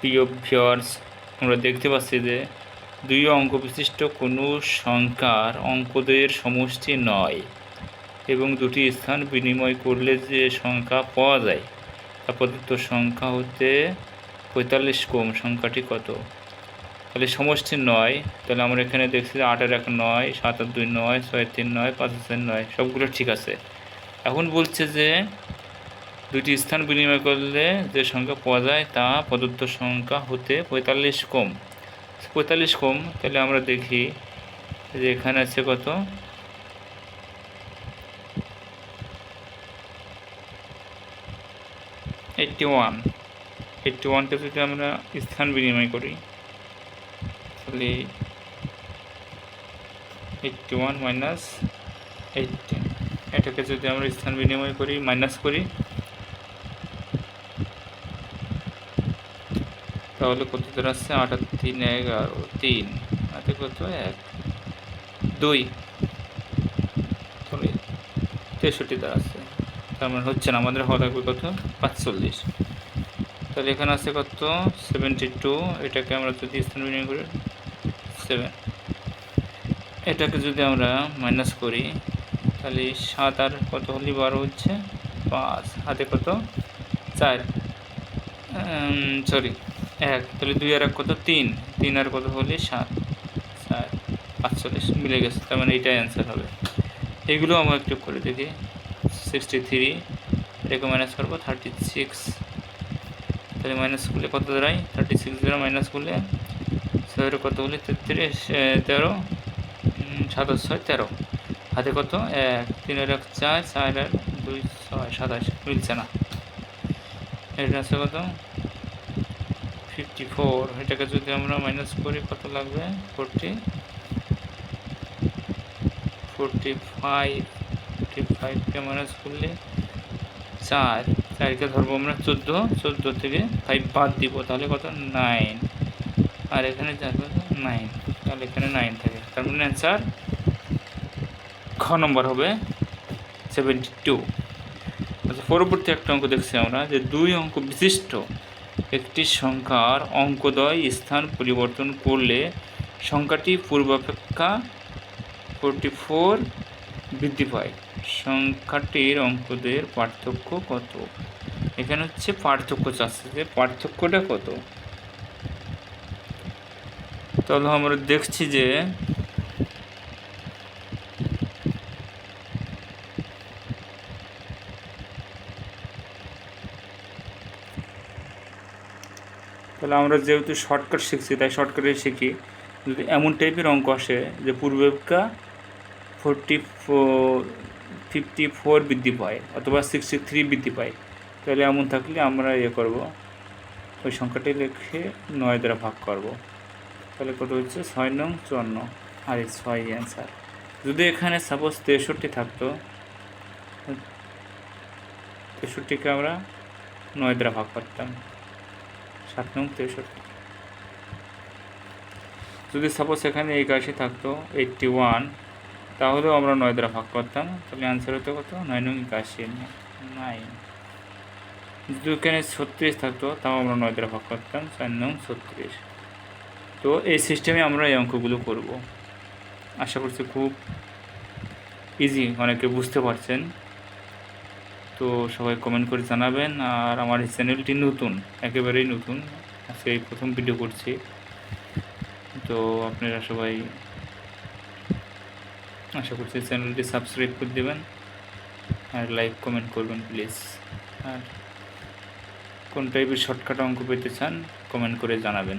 প্রিয় ভিউয়ার্স, আমরা দেখতে পাচ্ছি যে দুই অঙ্ক বিশিষ্ট কোনো সংখ্যার অঙ্কদের সমষ্টি নয় এবং দুটি স্থান বিনিময় করলে যে সংখ্যা পাওয়া যায় তা প্রদত্ত সংখ্যা হতে 45 কম সংখ্যাটি কত? তাহলে সমষ্টি নয়, তাহলে আমরা এখানে দেখছি যে 8 আর 1 9, 7 আর 2 9, 6 আর 3 9, 5 আর 4 9, সবগুলো ঠিক আছে। এখন বলছে যে দুটি স্থান বিনিময় করলে যে সংখ্যা পাওয়া যায় তা প্রদত্ত সংখ্যা হতে 45 কম। 45 কম, তাহলে আমরা দেখি যে এখানে আছে কত, এইটটি ওয়ানকে যদি আমরা স্থান বিনিময় করি তাহলে 81 মাইনাস 18, এটাকে যদি আমরা স্থান বিনিময় করি মাইনাস করি তাহলে কত দাঁড়াচ্ছে? 8 আর 3 11, 3 হাতে কত 1 2, তাহলে 63 দাঁড়াচ্ছে। তার মানে হচ্ছে না, আমাদের হওয়া থাকবে কত? 45। তাহলে এখানে আছে কত? 72, এটাকে আমরা যদি স্থান বিনিময় করি 7, এটাকে যদি আমরা মাইনাস করি তাহলে 7 আর কত হলে 12 হচ্ছে 5, হাতে কত 4, সরি 1, তাহলে 2 আর 1 কত 3, 3 আর কত হলে 7, 4 45 মিলে গেছে। তার মানে এইটাই অ্যান্সার হবে। এগুলো আমরা একটু করে দেখি। 63, এটাকে মাইনাস করবো 36, তাহলে মাইনাস করলে কত দাঁড়ায়? 36 দ্বারা মাইনাস করলে 6 কত হলে 33, 13, 7 আর 6 13, হাতে কত 1, 3 আর 1 4, 4 আর 2 6, 27 মিলছে না। এটা আছে কত 54, এটাকে যদি আমরা মাইনাস করি কত লাগবে? 45কে মাইনাস করলে 4কে ধরবো আমরা 14 থেকে 5 বাদ দিব, তাহলে কত 9, আর এখানে যাবে 9, তাহলে এখানে 9 থাকে। তার মানে অ্যান্সার খ নম্বর হবে 72। আচ্ছা, পরবর্তী একটা অঙ্ক দেখছি আমরা যে দুই অঙ্ক বিশিষ্ট একটি সংখ্যার অঙ্কদ্বয় স্থান পরিবর্তন করলে সংখ্যাটি পূর্বাপেক্ষা 44 বৃদ্ধি পায়। সংখ্যাটির অঙ্কদের পার্থক্য কত? এখানে হচ্ছে পার্থক্য চাচ্ছে, যে পার্থক্যটা কত। তাহলে আমরা দেখছি যে তাহলে আমরা যেহেতু শর্টকাট শিখছি তাই শর্টকাটে শিখি। যদি এমন টাইপের অঙ্ক আসে যে পূর্বাপেক্ষা 54 বৃদ্ধি পায় অথবা 63 বৃদ্ধি পায়, তাহলে এমন থাকলে আমরা করব, ওই সংখ্যাটি লিখে 9 দ্বারা ভাগ করব। তাহলে কত হচ্ছে? 6 নং 54, আর এই 6 অ্যান্সার। যদি এখানে সাপোজ 63 থাকতো, 63কে আমরা 9 দ্বারা ভাগ করতাম, 7 নং 63। যদি সাপোজ এখানে 81 থাকতো, 81, তাহলেও আমরা 9 দ্বারা ভাগ করতাম, তাহলে অ্যান্সার হতো কত? 9 নং 81, 9। যদি এখানে 36 থাকতো, তাও আমরা 9 দ্বারা ভাগ করতাম, 4 নং 36। তো এই সিস্টেমে আমরা এই অঙ্কগুলো করব। আশা করছি খুব ইজি, অনেকে বুঝতে পারছেন। তো সবাই কমেন্ট করে জানাবেন। আর আমার এই চ্যানেলটি নতুন, একেবারেই নতুন, আজকে এই প্রথম ভিডিও করছি। তো আপনারা সবাই আশা করছি চ্যানেলটি সাবস্ক্রাইব করে দেবেন আর লাইক কমেন্ট করবেন প্লিজ। আর কোন টাইপের শর্টকাট অঙ্ক পেতে চান কমেন্ট করে জানাবেন।